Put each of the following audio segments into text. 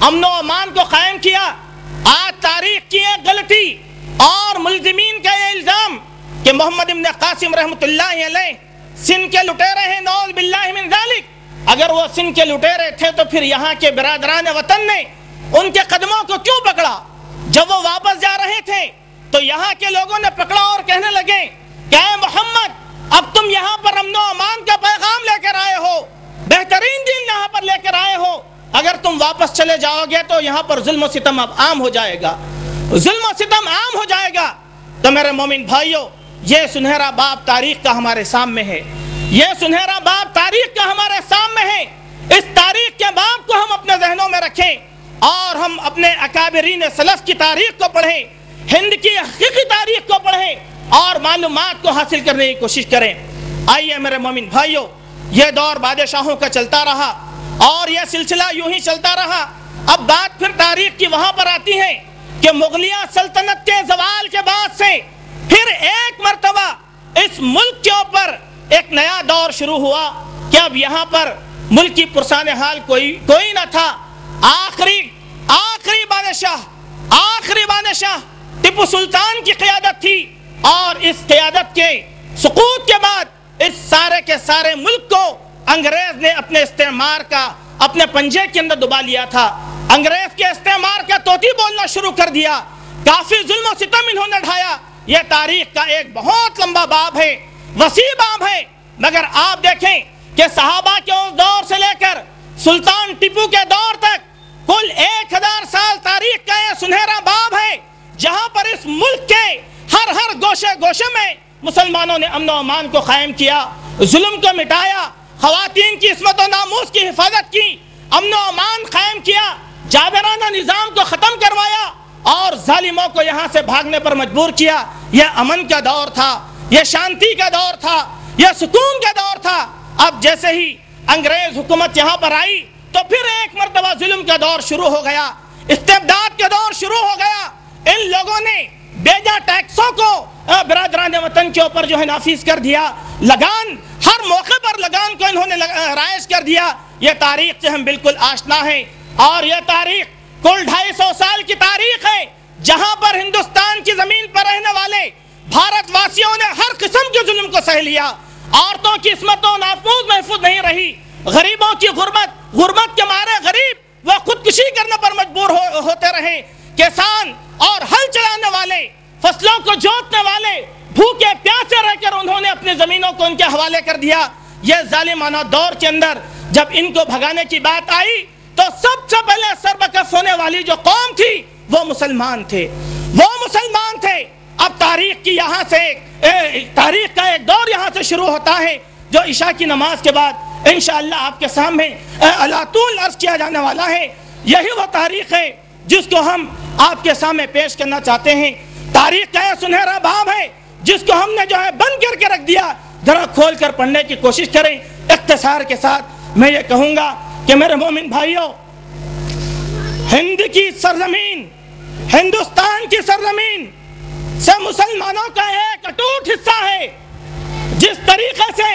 امن و امان کو قائم کیا. آج تاریخ کی ایک غلطی اور ملزمین کا یہ الزام کہ محمد ابن قاسم رحمۃ اللہ علیہ سندھ کے لٹیرے ہیں، نعوذ باللہ من ذالک. اگر وہ سندھ کے لٹیرے تھے تو پھر یہاں کے برادران وطن نے ان کے قدموں کو کیوں پکڑا؟ جب وہ واپس جا رہے تھے تو یہاں کے لوگوں نے پکڑا اور کہنے لگے کہ اے محمد، اب تم یہاں پر امن و امان کا پیغام لے کر آئے ہو، بہترین دین یہاں پر لے کر آئے ہو، اگر تم واپس چلے جاؤ گے تو یہاں پر ظلم و ستم اب عام ہو جائے گا، ظلم و ستم عام ہو جائے گا. تو میرے مومن بھائیوں، یہ سنہرا باب تاریخ کا ہمارے سامنے ہے، یہ سنہرا باب تاریخ کا ہمارے سامنے ہے. اس تاریخ کے باب کو ہم اپنے ذہنوں میں رکھیں اور ہم اپنے اکابرین سلف کی تاریخ کو پڑھیں، ہند کی حقیقی تاریخ کو پڑھیں اور معلومات کو حاصل کرنے کی کوشش کریں. آئیے میرے مومن بھائیوں، یہ دور بادشاہوں کا چلتا رہا اور یہ سلسلہ یوں ہی چلتا رہا. اب بات پھر تاریخ کی وہاں پر آتی ہے کہ مغلیہ سلطنت کے زوال کے بعد سے پھر ایک مرتبہ اس ملک کے اوپر ایک نیا دور شروع ہوا کہ اب یہاں پر ملک کی پرسان حال کوئی نہ تھا. آخری بادشاہ ٹیپو سلطان کی قیادت تھی اور اس قیادت کے سقوط کے بعد اس سارے کے سارے ملک کو انگریز نے اپنے استعمار کا اپنے پنجے کے اندر دبا لیا تھا. انگریز کے استعمار کا طوطی بولنا شروع کر دیا، کافی ظلم و ستم انہوں نے ڈھایا. یہ تاریخ کا ایک بہت لمبا باب ہے، وسیع باب ہے، مگر آپ دیکھیں کہ صحابہ کے اس دور سے لے کر سلطان ٹیپو کے دور تک کل 1000 سال تاریخ کا یہ سنہرا باب ہے، جہاں پر اس ملک کے ہر گوشے میں مسلمانوں نے امن و امان کو قائم کیا، ظلم کو مٹایا، خواتین کی عصمت و ناموس کی حفاظت کی، امن و امان قائم کیا، جابرانہ نظام کو ختم کروایا اور ظالموں کو یہاں سے بھاگنے پر مجبور کیا. یہ امن کا دور تھا، یہ شانتی کا دور تھا، یہ سکون کا دور تھا. اب جیسے ہی انگریز حکومت یہاں پر آئی تو پھر ایک مرتبہ ظلم کا دور شروع ہو گیا، استبداد کا دور شروع ہو گیا. ان لوگوں نے بیجا ٹیکسوں کو برادران وطن کے اوپر جو ہے نافذ کر دیا، لگان ہر موقع پر لگان کو انہوں نے رائج کر دیا. یہ تاریخ سے ہم بالکل آشنا ہیں اور یہ تاریخ کل 250 سال کی تاریخ ہے، جہاں پر ہندوستان کی زمین پر رہنے والے بھارت واسیوں نے ہر قسم کے ظلم کو سہ لیا. عورتوں کی عصمت و ناموس محفوظ نہیں رہی، غریبوں کی غربت کے مارے غریب وہ خودکشی کرنے پر مجبور ہوتے رہے. کسان اور ہل چلانے والے، فصلوں کو جوتنے والے بھوکے پیاسے رہ کر انہوں نے اپنی زمینوں کو ان کے حوالے کر دیا. یہ ظالمانہ دور کے اندر جب ان کو بھگانے کی بات آئی تو سب سے پہلے سربکف ہونے والی جو قوم تھی وہ مسلمان تھے. اب تاریخ کا ایک دور یہاں سے شروع ہوتا ہے جو عشاء کی نماز کے بعد انشاءاللہ آپ کے سامنے علاتول عرض کیا جانے والا ہے. یہی وہ تاریخ ہے جس کو ہم آپ کے سامنے پیش کرنا چاہتے ہیں. تاریخ کا یہ سنہرا باب ہے جس کو ہم نے جو ہے بند کر کے رکھ دیا. ذرا کھول کر پڑھنے کی کوشش کریں. اختصار کے ساتھ میں یہ کہوں گا کہ میرے مومن بھائیوں، ہند کی سرزمین، ہندوستان کی سرزمین سے مسلمانوں کا ایک اٹوٹ حصہ ہے. جس طریقے سے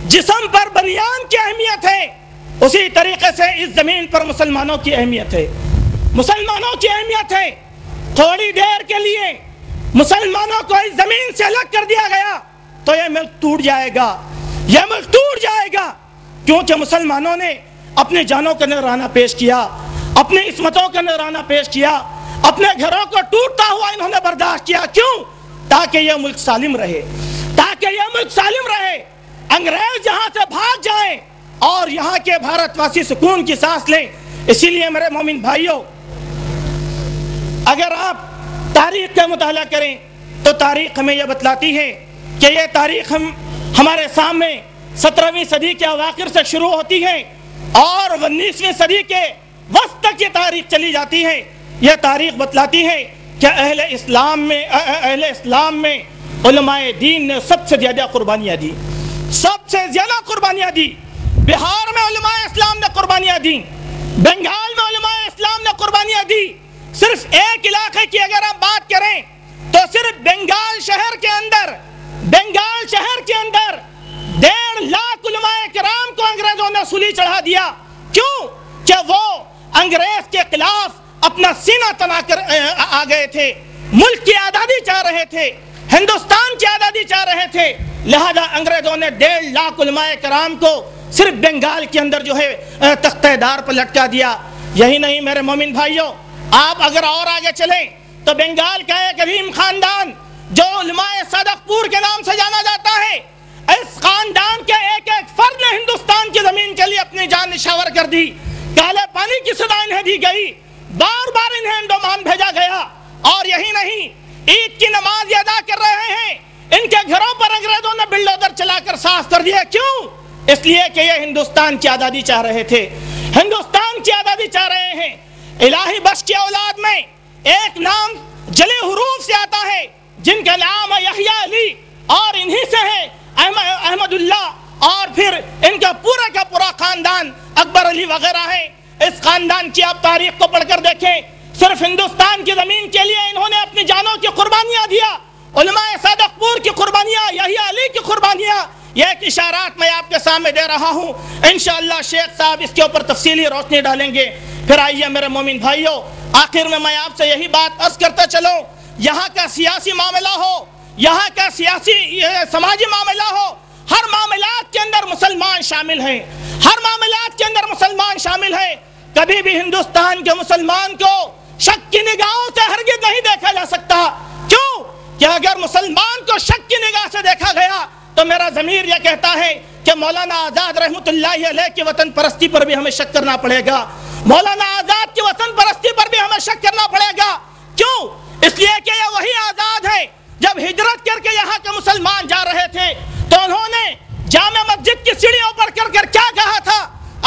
جسم پر بنیان کی اہمیت ہے، اسی طریقے سے اس زمین پر مسلمانوں کی اہمیت ہے. مسلمانوں کی اہمیت ہے. تھوڑی دیر کے لیے مسلمانوں کو اس زمین سے الگ کر دیا گیا تو یہ ملک ٹوٹ جائے گا، یہ ملک ٹوٹ جائے گا. کیونکہ مسلمانوں نے اپنے جانوں کا نذرانہ پیش کیا، اپنی عصمتوں کا نذرانہ پیش کیا، اپنے گھروں کو ٹوٹتا ہوا انہوں نے برداشت کیا. کیوں؟ تاکہ یہ ملک سالم رہے، تاکہ یہ ملک سالم رہے، انگریز یہاں سے بھاگ جائیں اور یہاں کے بھارت واسی سکون کی سانس لیں. اسی لیے میرے مومن بھائیوں، اگر آپ تاریخ کا مطالعہ کریں تو تاریخ ہمیں یہ بتلاتی ہے کہ یہ تاریخ ہمارے سامنے 17ویں صدی کے اواخر سے شروع ہوتی ہے اور 19ویں صدی کے وسط تک یہ تاریخ چلی جاتی ہے. یہ تاریخ بتلاتی ہے کہ اہل اسلام میں علماء دین نے سب سے زیادہ قربانیاں دی، سب سے زیادہ قربانیاں دی. بہار میں علماء اسلام نے قربانیاں دی، بنگال میں علماء اسلام نے قربانیاں دی. صرف ایک علاقے کی اگر ہم بات کریں تو صرف بنگال شہر کے اندر 1.5 لاکھ علماء کرام کو انگریزوں نے سولی چڑھا دیا. کیوں؟ کہ وہ انگریز کے خلاف اپنا سینہ تنا کر آ گئے تھے، ملک کی آزادی چاہ رہے تھے، ہندوستان کی آزادی چاہ رہے تھے، لہذا انگریزوں نے 1.5 لاکھ علماء کرام کو صرف بنگال کے اندر جو ہے تختہ دار پر لٹکا دیا۔ یہی نہیں میرے مومن بھائیوں، آپ اگر اور آگے چلیں تو بنگال کا ایک عظیم خاندان جو علماء صادق پور کے نام سے جانا جاتا ہے، اس خاندان کے ایک ایک فرد نے ہندوستان کی زمین کے لیے اپنی جان نشاور کر دی۔ کالے پانی کی صدا انہیں دی گئی، بار بار انہیں انڈومان بھیجا گیا، اور یہی نہیں، عید کی نماز یہ ادا کر رہے ہیں، ان کے گھروں پر انگریزوں نے بلڈوزر چلا کر صاف کر دیا۔ کیوں؟ اس لیے کہ یہ ہندوستان کی آزادی چاہ رہے تھے، ہندوستان کی آزادی چاہ رہے ہیں۔ الہی بخش کی اولاد میں ایک نام جلے حروف سے آتا ہے جن کا نام ہے یحییٰ علی، اور انہی سے ہے احمد اللہ، اور پھر ان کا پورا کا پورا خاندان اکبر علی وغیرہ ہے۔ اس خاندان کی آپ تاریخ کو پڑھ کر دیکھیں، صرف ہندوستان کی زمین کے لیے انہوں نے اپنی جانوں کی قربانیاں دیا، علماء صادق پور کی قربانیاں، یحییٰ علی کی قربانیاں۔ یہ ایک اشارات میں آپ کے سامنے دے رہا ہوں، انشاءاللہ شیخ صاحب اس کے اوپر تفصیلی روشنی ڈالیں گے۔ پھر آئیے میرے مومن بھائیوں، آخر میں آپ سے یہی بات عرض کرتا چلوں، یہاں کا سیاسی معاملہ ہو، یہاں کا سیاسی سماجی معاملہ ہو، ہر معاملات کے اندر مسلمان شامل ہیں، ہر معاملات کے اندر مسلمان شامل ہیں۔ کبھی بھی ہندوستان کے مسلمان کو شک کی نگاہوں سے ہرگز نہیں دیکھا جا سکتا۔ کیوں؟ کہ اگر مسلمان کو شک کی نگاہ سے دیکھا گیا تو میرا ضمیر یہ کہتا ہے کہ مولانا آزاد رحمۃ اللہ علیہ کی وطن پرستی پر بھی ہمیں شک کرنا پڑے گا، مولانا آزاد کی وطن پرستی پر بھی ہمیں شک کرنا پڑے گا۔ کیوں؟ اس لیے کہ یہ وہی آزاد ہے جب ہجرت کر کے یہاں کے مسلمان جا رہے تھے تو انہوں نے جامع مسجد کی سیڑھیوں پر کر کیا کہا تھا؟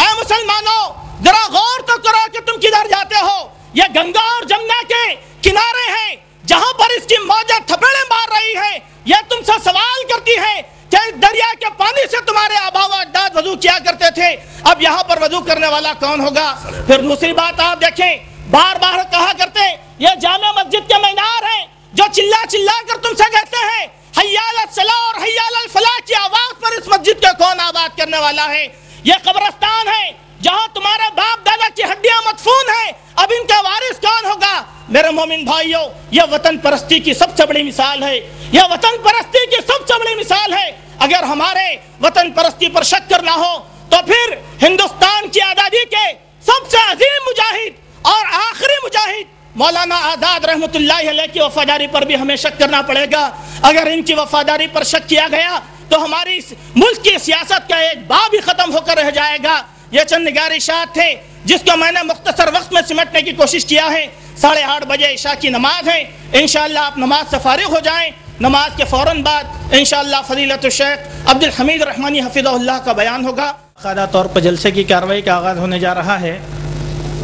اے مسلمانوں، ذرا غور تو کرو کہ تم کدھر جاتے ہو، یہ گنگا اور جمنا کے کنارے ہیں جہاں پر اس کی موجیں تھپڑیں مار رہی ہے، یہ تم سے سوال کرتی ہے کہ اس دریا کے پانی سے تمہارے آبا و اجداد وضو کیا کرتے تھے، اب یہاں پر وضو کرنے والا کون ہوگا؟ پھر دوسری بات آپ دیکھیں، بار بار کہا کرتے یہ جامع مسجد کے مینار ہیں جو چلا چلا کر تم سے کہتے ہیں حی علی الصلاۃ اور حی علی الفلاح کی آواز پر اس مسجد کو کون آباد کرنے والا ہے؟ یہ قبرستان ہے جہاں تمہارے باپ دادا کی ہڈیاں مدفون ہیں، اب ان کا وارث کون ہوگا؟ میرے مومن بھائیوں، یہ وطن پرستی کی سب سے بڑی مثال ہے، یہ وطن پرستی کی سب سے بڑی مثال ہے۔ اگر ہمارے وطن پرستی پر شک کرنا ہو تو پھر ہندوستان کی آزادی کے سب سے عظیم مجاہد اور آخری مجاہد مولانا آزاد رحمۃ اللہ علیہ کی وفاداری پر بھی ہمیں شک کرنا پڑے گا۔ اگر ان کی وفاداری پر شک کیا گیا تو ہماری ملک کی سیاست کا ایک باب ہی ختم ہو کر رہ جائے گا۔ یہ چند نگارشات تھے جس کو میں نے مختصر وقت میں سمٹنے کی کوشش کیا ہے۔ 8:30 بجے عشاء کی نماز ہے، انشاءاللہ آپ نماز سے فارغ ہو جائیں، نماز کے فوراً بعد انشاءاللہ فضیلت الشیخ عبد الحمید رحمانی حفظہ اللہ کا بیان ہوگا۔ باقاعدہ طور پر جلسے کی کارروائی کا آغاز ہونے جا رہا ہے۔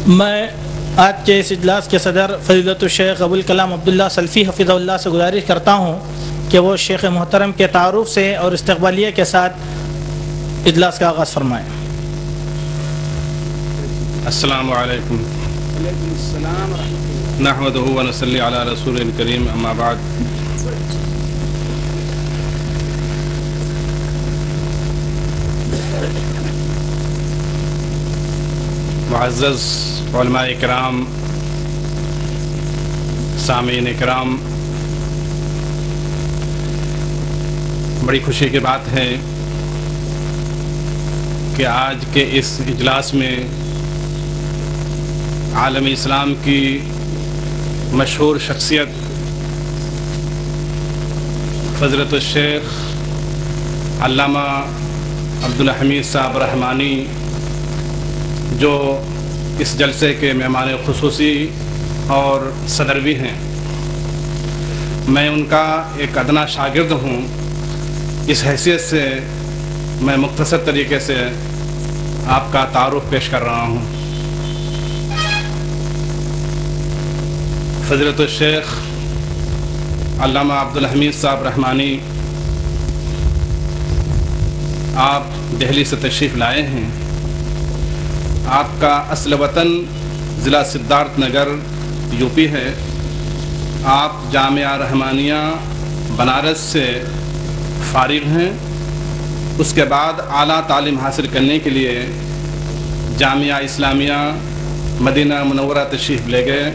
میں آج کے اس اجلاس کے صدر فضیلت الشیخ ابوالکلام عبداللہ سلفی حفظہ اللہ سے گزارش کرتا ہوں کہ وہ شیخ محترم کے تعارف سے اور استقبالیہ کے ساتھ اجلاس کا آغاز فرمائیں۔ السلام علیکم نحمدہ و نصلی علی رسول الکریم، اما بعد۔ معزز علماء کرام، سامعین کرام، بڑی خوشی کی بات ہے کہ آج کے اس اجلاس میں عالم اسلام کی مشہور شخصیت فضیلت الشیخ علامہ عبدالحمید صاحب رحمانی، جو اس جلسے کے مہمان خصوصی اور صدر بھی ہیں، میں ان کا ایک ادنا شاگرد ہوں، اس حیثیت سے میں مختصر طریقے سے آپ کا تعارف پیش کر رہا ہوں۔ فضیلت الشیخ علامہ عبدالحمید صاحب رحمانی، آپ دہلی سے تشریف لائے ہیں۔ آپ کا اصل وطن ضلع سدھارتھ نگر یو پی ہے۔ آپ جامعہ رحمانیہ بنارس سے فارغ ہیں، اس کے بعد اعلیٰ تعلیم حاصل کرنے کے لیے جامعہ اسلامیہ مدینہ منورہ تشریف لے گئے